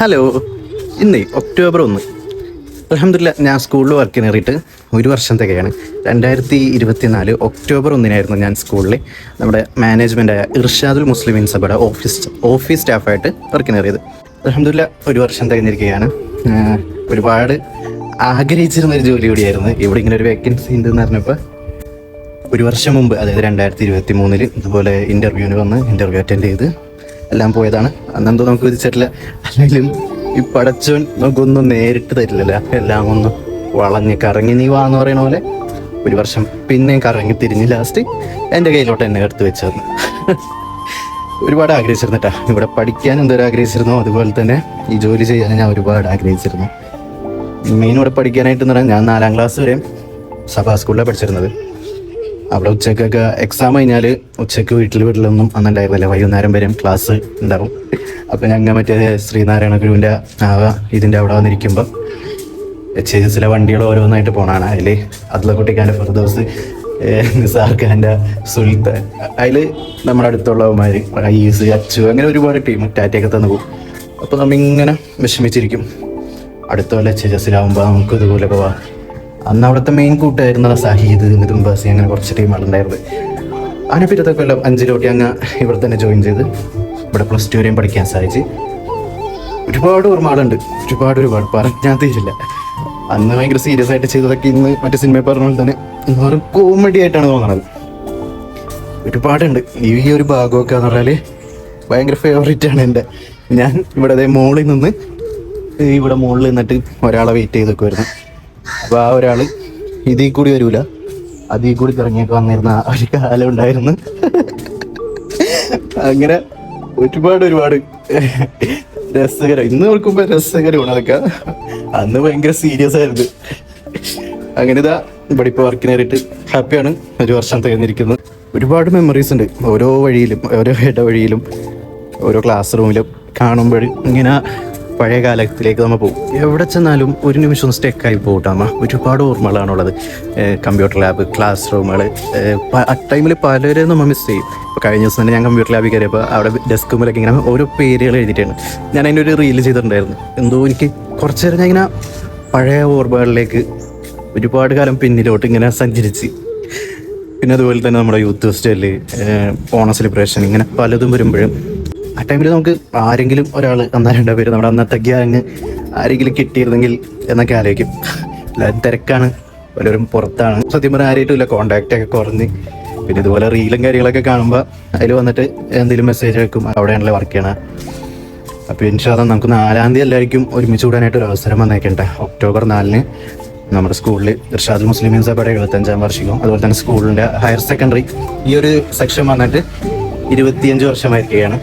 Hello. ഇന്ന് October 1. അൽഹംദുലില്ലാ, ഞാൻ സ്കൂളിൽ വർക്ക് കയറിയിട്ട് ഒരു വർഷം തികയാണ്. 2024 ഒക്ടോബർ 1 ഞാൻ സ്കൂളിൽ നമ്മുടെ മാനേജ്മെൻറ്റായ ഇർഷാദുൽ മുസ്ലിമീൻ സഭയുടെ ഓഫീസ് സ്റ്റാഫായിട്ട് വർക്ക് കയറിയത്. അൽഹംദുലില്ലാ, ഒരു വർഷം തികഞ്ഞിരിക്കുകയാണ്. ഒരുപാട് ആഗ്രഹിച്ചിരുന്നൊരു ജോലി കൂടിയായിരുന്നു. ഇവിടെ ഇങ്ങനെ ഒരു വേക്കൻസി ഉണ്ടെന്ന് പറഞ്ഞപ്പോൾ ഒരു വർഷം മുമ്പ്, അതായത് 2023 ഇതുപോലെ ഇൻ്റർവ്യൂവിന് വന്ന് ഇൻ്റർവ്യൂ അറ്റൻഡ് ചെയ്ത് എല്ലാം പോയതാണ്. അന്നെന്തോ നമുക്ക് വിധിച്ചിട്ടില്ല. അല്ലെങ്കിലും ഈ പടച്ചോൻ നമുക്കൊന്നും നേരിട്ട് തരില്ലല്ലോ. എല്ലാം ഒന്ന് വളഞ്ഞ് കറങ്ങി നീ വാന്ന് പറയണ പോലെ ഒരു വർഷം പിന്നെയും കറങ്ങി തിരിഞ്ഞ് ലാസ്റ്റ് എൻ്റെ കയ്യിലോട്ട് എന്നെ എടുത്ത് വെച്ചത്. ഒരുപാട് ആഗ്രഹിച്ചിരുന്നിട്ടാ. ഇവിടെ പഠിക്കാൻ എന്തോരം ആഗ്രഹിച്ചിരുന്നു, അതുപോലെ തന്നെ ഈ ജോലി ചെയ്യാൻ ഞാൻ ഒരുപാട് ആഗ്രഹിച്ചിരുന്നു. മെയിൻ ഇവിടെ പഠിക്കാനായിട്ട് പറഞ്ഞാൽ ഞാൻ 4ാം ക്ലാസ് വരെ സഭാ സ്കൂളിലാണ് പഠിച്ചിരുന്നത്. അവിടെ ഉച്ചക്കൊക്കെ എക്സാം കഴിഞ്ഞാൽ ഉച്ചയ്ക്ക് വീട്ടിലൊന്നും അന്നുണ്ടായിരുന്നില്ല. വൈകുന്നേരം വരെയും ക്ലാസ് ഉണ്ടാവും. അപ്പം ഞങ്ങൾ മറ്റേ ശ്രീനാരായണ ഗുരുവിൻ്റെ ഇതിൻ്റെ അവിടെ വന്നിരിക്കുമ്പോൾ HSസിലെ വണ്ടികൾ ഓരോന്നായിട്ട് പോകണതാണ്. അതിൽ അദ്ലക്കുട്ടിക്കാൻ്റെ ഫിർദൗസ്, നിസാർഖാൻ്റെ സുൽത്താൻ, അതിൽ നമ്മുടെ അടുത്തുള്ളവന്മാർ ഐസ്, അച്ചു, അങ്ങനെ ഒരുപാട് ടീം ടാറ്റയൊക്കെ തന്നു പോകും. അപ്പോൾ നമ്മളിങ്ങനെ വിഷമിച്ചിരിക്കും, അടുത്ത പോലെ HSസിലാവുമ്പോൾ നമുക്ക് ഇതുപോലെ പോവാം. അന്ന് അവിടുത്തെ മെയിൻ കൂട്ടായിരുന്ന സാഹിദ്, മിഥുംബാസി, അങ്ങനെ കുറച്ച് ടീമുകളുണ്ടായിരുന്നു. അതിനെ പിറ്റത്തെ കൊല്ലം 5 അങ്ങ് ഇവിടെ തന്നെ ജോയിൻ ചെയ്ത് ഇവിടെ +2 വരെയും പഠിക്കാൻ സാധിച്ച്. ഒരുപാട് ഓർമ്മകളുണ്ട്, ഒരുപാട് പറഞ്ഞാൽ തീരില്ല. അന്ന് ഭയങ്കര സീരിയസ് ആയിട്ട് ചെയ്തതൊക്കെ ഇന്ന് മറ്റേ സിനിമയിൽ പറഞ്ഞ പോലെ തന്നെ എന്ന് കോമഡി ആയിട്ടാണ് തോന്നണത്. ഒരുപാടുണ്ട്. ഈ ഒരു ഭാഗമൊക്കെ എന്ന് പറഞ്ഞാൽ ഭയങ്കര ഫേവറേറ്റ് ആണ് എൻ്റെ. ഞാൻ ഇവിടെ അതേ മുകളിൽ നിന്നിട്ട് ഒരാളെ വെയിറ്റ് ചെയ്ത് വെക്കുമായിരുന്നു. അപ്പോൾ ആ ഒരാൾ ഇതിൽ കൂടി വരൂല, അതിൽ കൂടി ഇറങ്ങിയൊക്കെ വന്നിരുന്ന ഒരു കാലം ഉണ്ടായിരുന്നു. അങ്ങനെ ഒരുപാട് രസകരം, ഇന്ന് നോക്കുമ്പോൾ രസകരമാണ് അതൊക്കെ. അന്ന് ഭയങ്കര സീരിയസ് ആയിരുന്നു. അങ്ങനെ ഇതാ ഇവിടെ ഇപ്പോൾ വർക്ക് കയറിയിട്ട് ഹാപ്പിയാണ്. ഒരു വർഷം തികഞ്ഞിരിക്കുന്നത്. ഒരുപാട് മെമ്മറീസ് ഉണ്ട്. ഓരോ ഇടവഴിയിലും ഓരോ ക്ലാസ് റൂമിലും കാണുമ്പോൾ ഇങ്ങനെ പഴയ കാലത്തിലേക്ക് നമ്മൾ പോകും. എവിടെ ചെന്നാലും ഒരു നിമിഷം സ്റ്റെക്കായി പോകട്ടാമ. ഒരുപാട് ഓർമ്മകളാണുള്ളത്. കമ്പ്യൂട്ടർ ലാബ്, ക്ലാസ് റൂമുകൾ, ആ ടൈമിൽ പലരും നമ്മൾ മിസ് ചെയ്യും. ഇപ്പോൾ കഴിഞ്ഞ ദിവസം തന്നെ ഞാൻ കമ്പ്യൂട്ടർ ലാബിൽ കയറിയപ്പോൾ അവിടെ ഡെസ്കുമ്പിലൊക്കെ ഇങ്ങനെ ഓരോ പേരുകൾ എഴുതിയിട്ടാണ്. ഞാൻ അതിൻ്റെ ഒരു റീൽ ചെയ്തിട്ടുണ്ടായിരുന്നു. എന്തോ എനിക്ക് കുറച്ച് നേരം ഞാൻ ഇങ്ങനെ പഴയ ഓർമ്മകളിലേക്ക് ഒരുപാട് കാലം പിന്നിലോട്ട് ഇങ്ങനെ സഞ്ചരിച്ച്. പിന്നെ അതുപോലെ തന്നെ നമ്മുടെ യൂത്ത് ഫെസ്റ്റിവല്, ഓണ സെലിബ്രേഷൻ, ഇങ്ങനെ പലതും വരുമ്പോഴും ആ ടൈമിൽ നമുക്ക് ആരെങ്കിലും ഒരാൾ 1-2 പേര് നമ്മുടെ അന്നത്തെ ഗ്യാങ് ആരെങ്കിലും കിട്ടിയിരുന്നെങ്കിൽ എന്നൊക്കെ ആലോചിക്കും. എല്ലാവരും തിരക്കാണ്, പലരും പുറത്താണ്. സത്യം പറഞ്ഞാൽ ആരായിട്ടുമില്ല, കോണ്ടാക്റ്റൊക്കെ കുറഞ്ഞ്. പിന്നെ ഇതുപോലെ റീലും കാര്യങ്ങളൊക്കെ കാണുമ്പോൾ അതിൽ വന്നിട്ട് എന്തെങ്കിലും മെസ്സേജ് വെക്കും, അവിടെയാണല്ലോ വർക്ക് ചെയ്യണം. അപ്പോൾ ഇൻഷാ അല്ലാഹ് നമുക്ക് 4-ാം തീയതി എല്ലാവർക്കും ഒരുമിച്ച് കൂടാനായിട്ടൊരു അവസരം വന്നേക്കട്ടെ. ഒക്ടോബർ 4 നമ്മുടെ സ്കൂളിൽ ഇർഷാദുൽ മുസ്ലിമീൻ സഭയുടെ 75ാം വാർഷികവും, അതുപോലെ തന്നെ സ്കൂളിൻ്റെ ഹയർ സെക്കൻഡറി ഈ ഒരു സെക്ഷൻ വന്നിട്ട് 25 വർഷമായിരിക്കുകയാണ്.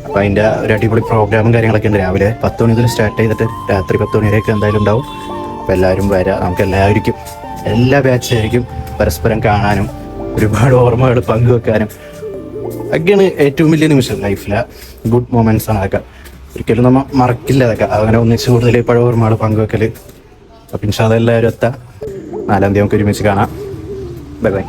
അപ്പോൾ അതിൻ്റെ ഒരു അടിപൊളി പ്രോഗ്രാമും കാര്യങ്ങളൊക്കെ ഉണ്ട്. രാവിലെ 10 മണി മുതൽ സ്റ്റാർട്ട് ചെയ്തിട്ട് രാത്രി 10 മണി വരെയൊക്കെ എന്തായാലും ഉണ്ടാവും. അപ്പോൾ എല്ലാവരും വരാം. നമുക്ക് എല്ലാവർക്കും എല്ലാ ബാച്ചായിരിക്കും പരസ്പരം കാണാനും ഒരുപാട് ഓർമ്മകൾ പങ്കുവെക്കാനും ഒക്കെയാണ് ഏറ്റവും വലിയ നിമിഷം ലൈഫിലെ. ഗുഡ് മൊമെൻറ്റ്സ് ആണ് അതൊക്കെ. ഒരിക്കലും നമ്മൾ മറക്കില്ല അതൊക്കെ. അങ്ങനെ ഒന്നിച്ച് കൂടുതൽ പഴയ ഓർമ്മകൾ പങ്കുവെക്കൽ. അപ്പോൾ ഇൻഷാ അല്ലാഹ് എല്ലാവരും എത്താം. 4-ാം തീയതി നമുക്ക് ഒരുമിച്ച് കാണാം. Bye bye.